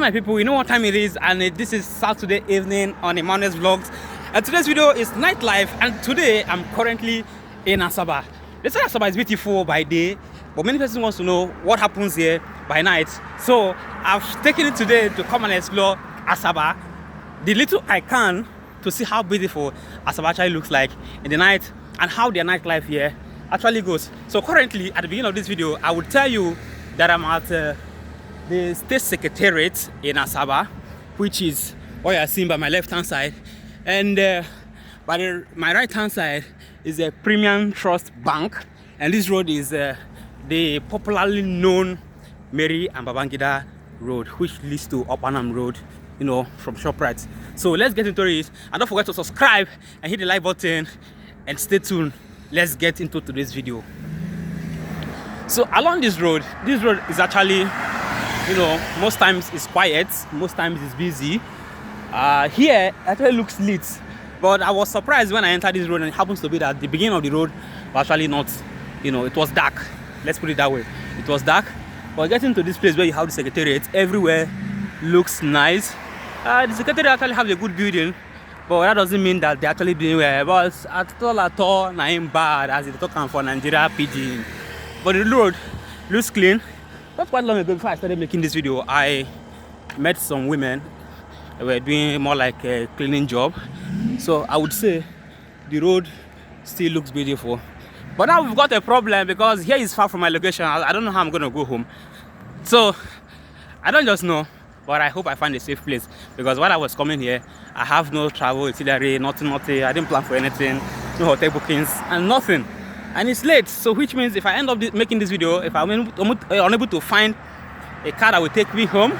my people, you know what time it is, and this is Saturday evening on Emmanuel's Vlogs. And today's video is Nightlife, and today I'm currently in Asaba. They say Asaba is beautiful by day, but many persons want to know what happens here by night. So I've taken it today to come and explore Asaba, the little I can, to see how beautiful Asaba actually looks like in the night and how their nightlife here actually goes. So currently, at the beginning of this video, I will tell you that I'm at the State Secretariat in Asaba, which is what you are seeing by my left hand side, and by my right hand side is a Premium Trust Bank, and this road is the popularly known Mary and Babangida Road, which leads to Opanam Road, you know, from ShopRite. So let's get into it, and don't forget to subscribe and hit the like button and stay tuned. Let's get into today's video. So along this road is actually, you know, most times it's quiet, most times it's busy. Here actually looks lit, but I was surprised when I entered this road, and it happens to be that the beginning of the road was actually not, you know, it was dark. Let's put it that way. It was dark. But getting to this place where you have the secretariat, everywhere looks nice. The secretariat actually have a good building, but that doesn't mean that they're actually doing well. But at all, not bad as it's talking for Nigeria PG. But the road looks clean. Not quite long ago, before I started making this video, I met some women that were doing more like a cleaning job. So I would say the road still looks beautiful. But now we've got a problem because here is far from my location. I don't know how I'm going to go home. So I don't just know, but I hope I find a safe place. Because while I was coming here, I have no travel itinerary, nothing. I didn't plan for anything, no hotel bookings, and nothing. And it's late, so which means if I end up making this video, if I'm unable to find a car that will take me home,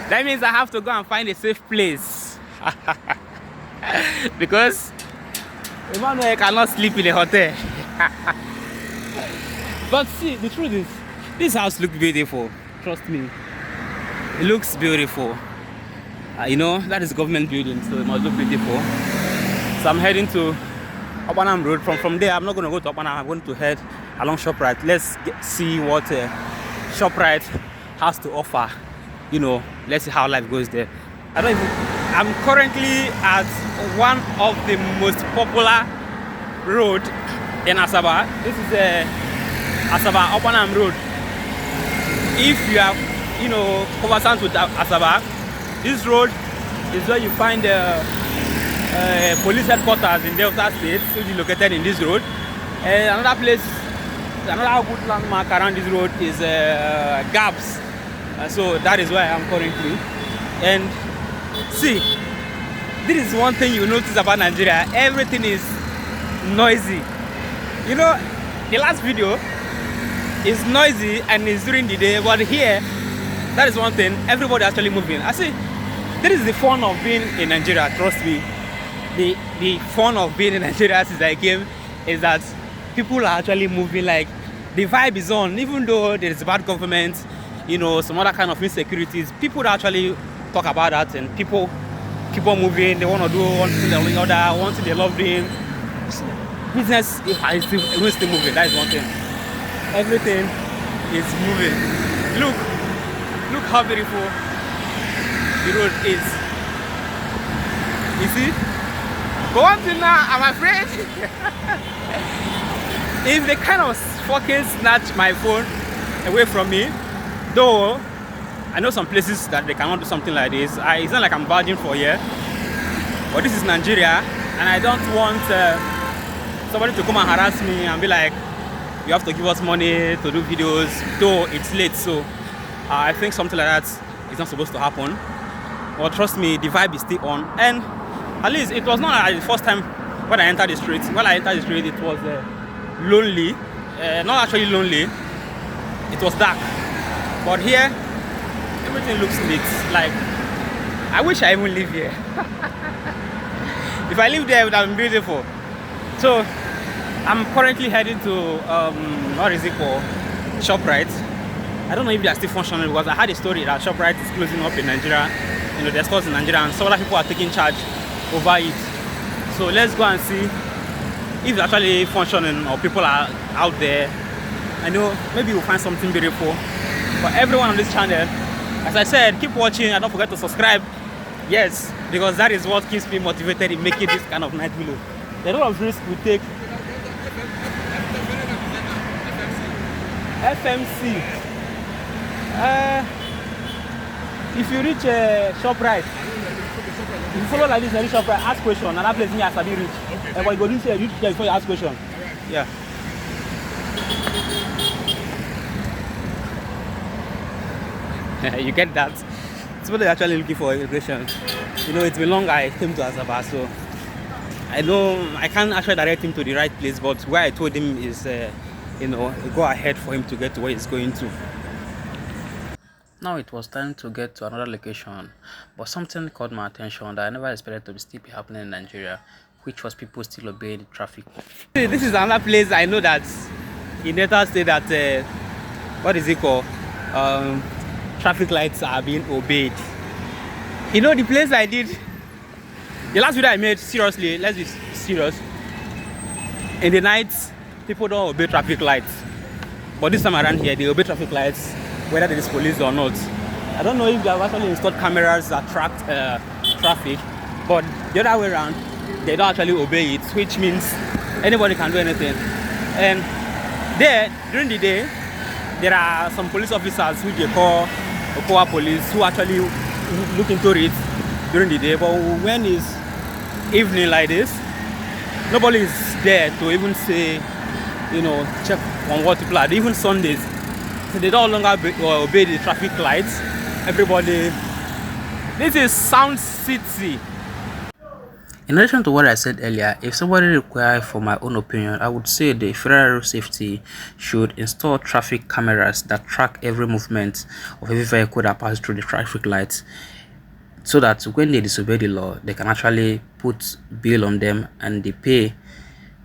that means I have to go and find a safe place. Because Emmanuel cannot sleep in a hotel. But see, the truth is, this house looks beautiful. Trust me, it looks beautiful. You know, that is government building, so it must look beautiful. So I'm heading to Opanam Road. From there, I'm not going to go to Opanam. I'm going to head along ShopRite. Let's see what ShopRite has to offer. You know, let's see how life goes there. I'm currently at one of the most popular road in Asaba. This is Asaba Opanam Road. If you have, you know, conversant with Asaba, this road is where you find police headquarters in Delta State, which is located in this road. And another place, another good landmark around this road is Gabs. So that is where I am currently. And see, this is one thing you notice about Nigeria. Everything is noisy. You know, the last video is noisy and it's during the day, but here, that is one thing. Everybody actually moving. I see, this is the fun of being in Nigeria. Trust me. The fun of being in Nigeria since I came is that people are actually moving. Like, the vibe is on, even though there is bad government, you know, some other kind of insecurities. People actually talk about that, and people keep on moving. They want to do one thing or the other, one thing they love doing. Business is still moving. That is one thing. Everything is moving. Look how beautiful the road is. You see? But one thing now, I'm afraid, if they kind of fucking snatch my phone away from me, though I know some places that they cannot do something like this. It's not like I'm vouching for here, but this is Nigeria, and I don't want somebody to come and harass me and be like, you have to give us money to do videos, though it's late. So I think something like that is not supposed to happen. But trust me, the vibe is still on. And at least it was not the first time when I entered the street. When I entered the street, it was lonely. Not actually lonely. It was dark. But here, everything looks lit. Like, I wish I even live here. If I lived there, it would have been beautiful. So, I'm currently heading to, what is it called? ShopRite. I don't know if they are still functioning, because I had a story that ShopRite is closing up in Nigeria. You know, their stores in Nigeria, and some other people are taking charge over it. So let's go and see if it's actually functioning or people are out there. I know maybe we'll find something beautiful. For everyone on this channel, As I said, keep watching and don't forget to subscribe. Yes, because that is what keeps me motivated in making this kind of night vlog. The lot of risk we take. FMC. If you reach ShopRite, if you follow like this, reach ShopRite, ask question, and that place me as I reach. Okay. But you go this here, you reach there before you ask question. Right. Yeah. You get that? It's what they're actually looking for immigration. You know, it's been long I came to Asaba, so I know I can't actually direct him to the right place, but where I told him is, you know, go ahead for him to get to where he's going to. Now it was time to get to another location, but something caught my attention that I never expected to still be happening in Nigeria, which was people still obeying the traffic. This is another place I know that in Delta State that, what is it called? Traffic lights are being obeyed. You know the place I did, the last video I made, seriously, let's be serious. In the night, people don't obey traffic lights. But this time around here, they obey traffic lights, whether there is police or not. I don't know if they have actually installed cameras that track traffic, but the other way around, they don't actually obey it, which means anybody can do anything. And there, during the day, there are some police officers who they call Okoa police who actually look into it during the day. But when it's evening like this, nobody is there to even say, you know, check on what people are doing. Even Sundays, so they don't longer obey the traffic lights. Everybody, this is Sound City. In addition to what I said earlier, if somebody required for my own opinion, I would say the Federal Road Safety should install traffic cameras that track every movement of every vehicle that passes through the traffic lights, so that when they disobey the law, they can actually put bill on them and they pay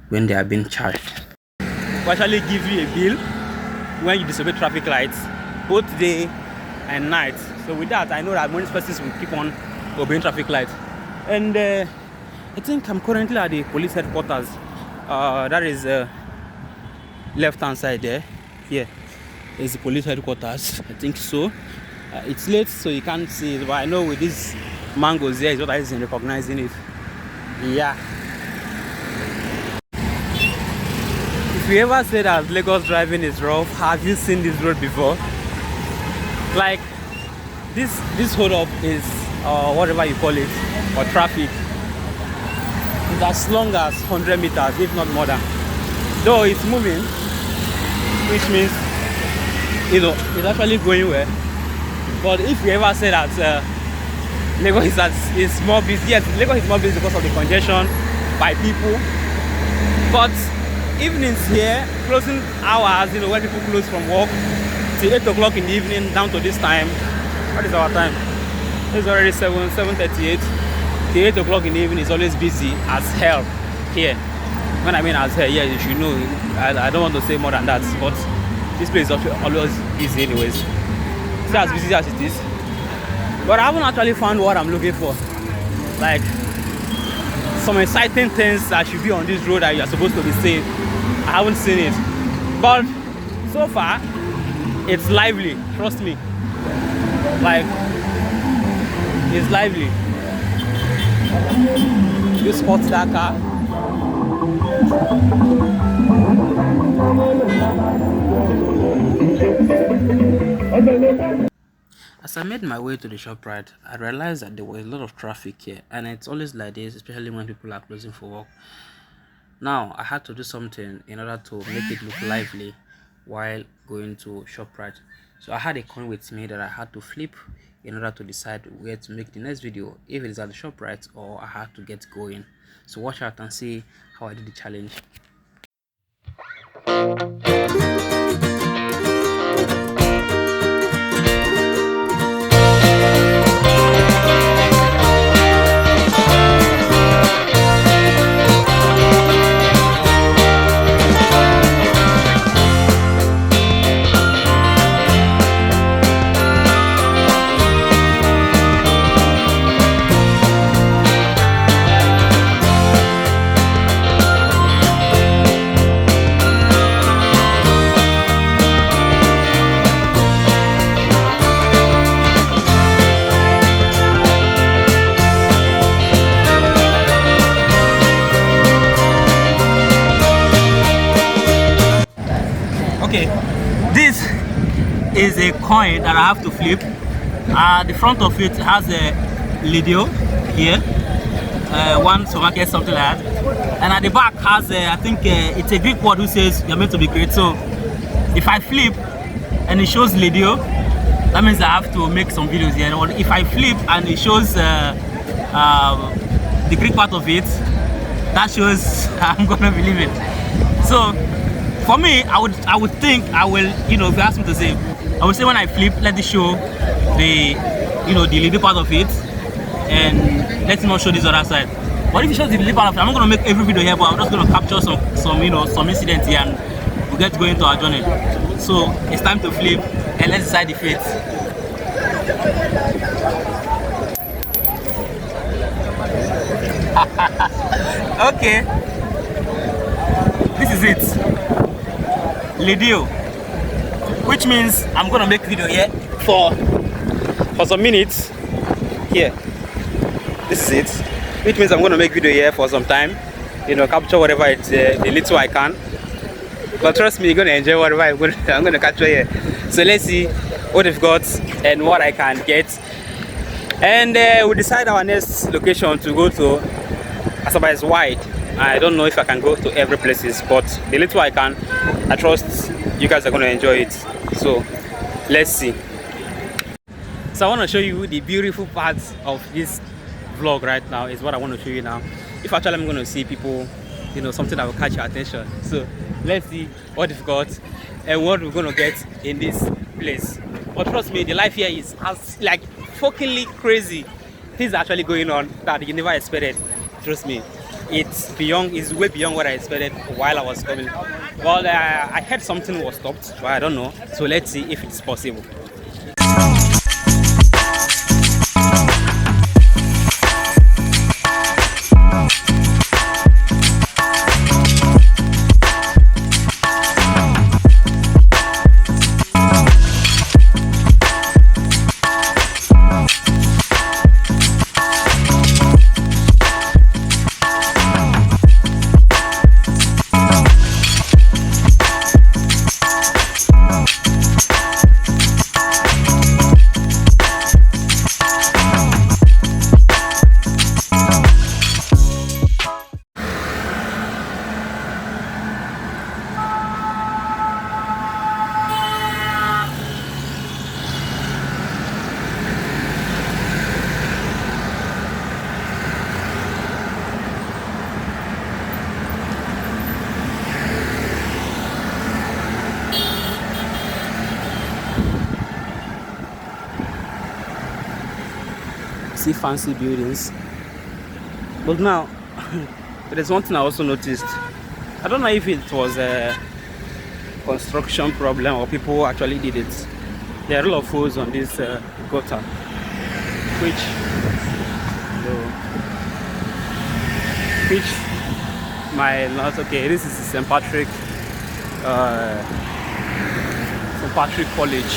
when they are being charged. We actually give you a bill when you disobey traffic lights, both day and night. So with that, I know that most persons will keep on obeying traffic lights. And I think I'm currently at the police headquarters. That is left hand side there. Here is the police headquarters. I think so. It's late, so you can't see it, but I know with these mangoes there is what I is in recognizing it. Yeah. If you ever say that Lagos driving is rough, have you seen this road before? Like this hold up is whatever you call it, or traffic. It's as long as 100 meters, if not more than. Though it's moving, which means, you know, it's actually going well. But if you ever say that Lagos is more busy, yes, Lagos is more busy because of the congestion by people. But evenings here, closing hours, you know, when people close from work, till 8 o'clock in the evening down to this time. What is our time? It's already 7:38. Till 8 o'clock in the evening is always busy as hell here. When I mean as hell, yeah, you should know. I don't want to say more than that, but this place is always busy anyways. It's as busy as it is. But I haven't actually found what I'm looking for. Like some exciting things that should be on this road that you are supposed to be seeing. I haven't seen it. But so far, it's lively. Trust me. Like, it's lively. You spot that car. As I made my way to the ShopRite, I realized that there was a lot of traffic here, and it's always like this, especially when people are closing for work. Now I had to do something in order to make it look lively while going to ShopRite. So I had a coin with me that I had to flip in order to decide where to make the next video, if it is at the ShopRite or I had to get going. So watch out and see how I did the challenge. is a coin that I have to flip. The front of it has a Lidio here, one supermarket, something like that, and at the back has I think it's a Greek word who says you're meant to be great. So if I flip and it shows Lidio, that means I have to make some videos here. Or if I flip and it shows the Greek part of it, that shows I'm gonna believe it. So for me, I would think I will, you know, if you ask me to say, I would say when I flip, let it show the, you know, the Lidio part of it, and let it not show this other side. But if it shows the Lidio part of it, I'm not gonna make every video here, but I'm just gonna capture some you know, some incidents here, and we'll get going into our journey. So it's time to flip, and let's decide the fate. Okay, this is it, Lidio, which means I'm gonna make video here for some minutes. Here, this is it, which means I'm gonna make video here for some time, you know, capture whatever it's the little I can. But trust me, you're gonna enjoy whatever I'm gonna capture here. So let's see what we've got and what I can get, and we'll decide our next location to go to. Asaba is wide. I don't know if I can go to every places, but the little I can, I trust you guys are gonna enjoy it. So let's see. So I want to show you the beautiful parts of this vlog right now. Is what I want to show you now. If actually I'm gonna see people, you know, something that will catch your attention. So let's see what we've got and what we're gonna get in this place. But trust me, the life here is like fuckingly crazy. Things are actually going on that you never expected. Trust me, it's way beyond what I expected while I was coming. Well, I heard something was stopped, but I don't know. So let's see if it's possible. See fancy buildings, but now there is one thing I also noticed. I don't know if it was a construction problem or people actually did it. There are a lot of holes on this gutter, which my not okay. This is St. Patrick College.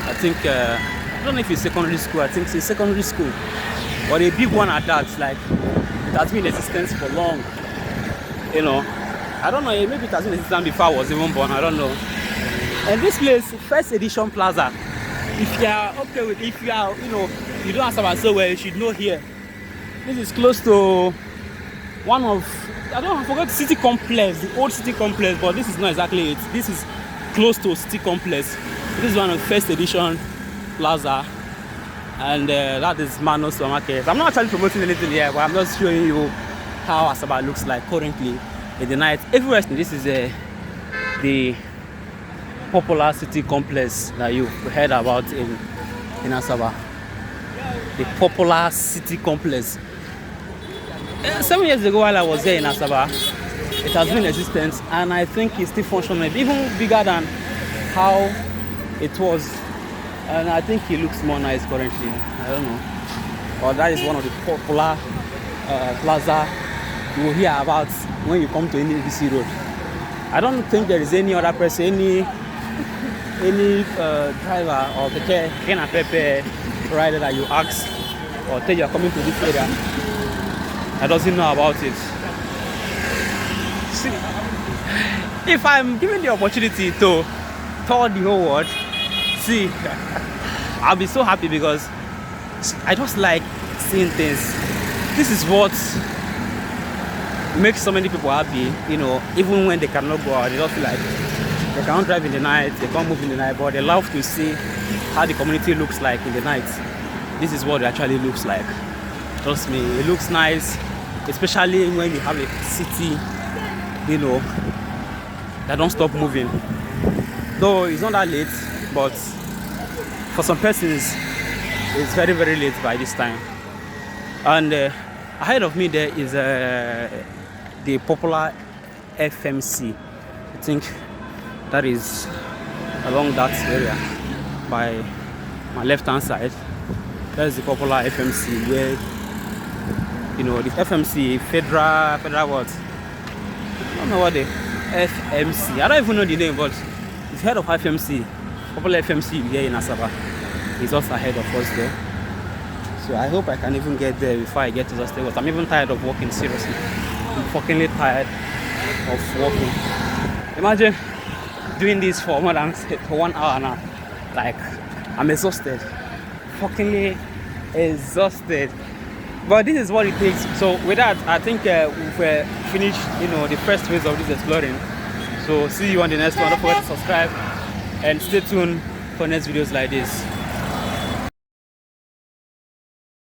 I think. I don't know if it's secondary school. I think it's secondary school, but a big one at that. Like it has been in existence for long. You know, I don't know. Maybe it has been in existence before I was even born. I don't know. And this place, First Edition Plaza. If you are okay with, if you are, you know, you don't have Asaba so well, you should know here. This is close to one of, I forgot City Complex, the old City Complex, but this is not exactly it. This is close to City Complex. This is one of First Edition Plaza, and that is Mano Supermarket. I'm not actually promoting anything here, but I'm just showing you how Asaba looks like currently in the night. Everywhere, this is the popular city complex that you've heard about in Asaba. The popular city complex. 7 years ago, while I was there in Asaba, it has been in existence, and I think it's still functional, even bigger than how it was. And I think it looks more nice currently. I don't know. But that is one of the popular plaza you will hear about when you come to any BC road. I don't think there is any other person, any driver or pepe rider that you ask or tell you are coming to this area that doesn't know about it. See, if I'm given the opportunity to tour the whole world, See, I'll be so happy because I just like seeing things. This is what makes so many people happy, you know, even when they cannot go out. They just feel like they can't drive in the night, they can't move in the night, but they love to see how the community looks like in the night. This is what it actually looks like. Trust me, it looks nice, especially when you have a city, you know, that don't stop moving. Though it's not that late, but for some persons it's very, very late by this time. And ahead of me there is the popular FMC. I think that is along that area by my left hand side. That's the popular FMC, where, you know, the FMC, federal what? I don't know what the FMC, I don't even know the name, but it's head of FMC, popular FMC here in Asaba. He's also ahead of us there. So I hope I can even get there before I get to the stage. I'm even tired of walking, seriously. I'm fuckingly tired of walking. Imagine doing this for more than 1 hour now. Like, I'm exhausted. Fuckingly exhausted. But this is what it takes. So with that, I think we've finished, you know, the first phase of this exploring. So see you on the next one. Don't forget to subscribe and stay tuned for next videos like this.